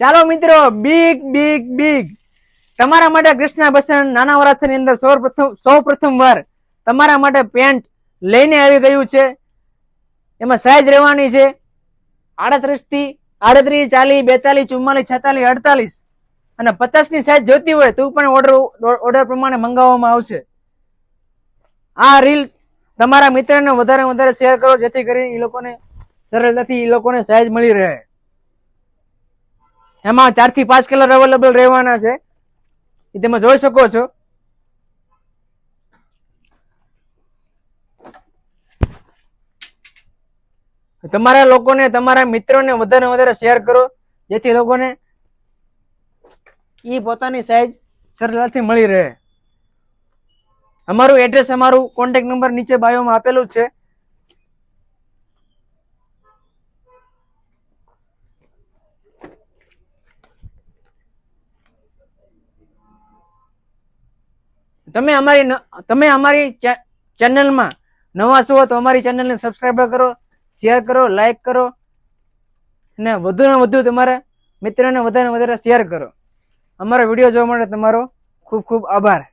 ચાલો મિત્રો, big big big તમારા માટે કૃષ્ણા બસન નાના વરાછાની અંદર સૌ પ્રથમ વાર તમારા માટે પેન્ટ લઈને આવી ગયું છે. એમાં સાઈઝ રહેવાની છે 38 થી 38, 40, 42, 44, 46, 48 અને 50 ની સાઈઝ જોતી હોય તો પણ ઓર્ડર પ્રમાણે મંગાવવામાં આવશે. આ રીલ તમારા મિત્રને વધારે વધારે શેર કરો, જેથી કરીને એ લોકોને સરળતાથી એ લોકોને સાઈઝ મળી રહે. એમાં 4 થી 5 કલર અવેલેબલ રહેવાના છે, એ તમે જોઈ શકો છો. તમારા લોકોને, તમારા મિત્રોને વધારે વધારે શેર કરો, જેથી લોકોને એ પોતાની સાઈઝ સરળતાથી મળી રહે. અમારું એડ્રેસ, અમારું કોન્ટેક્ટ નંબર નીચે બાયોમાં આપેલું છે. તમે અમારી ચેનલમાં નવા છો તો અમારી ચેનલને સબસ્ક્રાઇબ કરો, શેર કરો, લાઈક કરો અને વધુ ને વધુ તમારા મિત્રોને વધારે શેર કરો. અમારો વિડીયો જોવા માટે તમારો ખૂબ ખૂબ આભાર.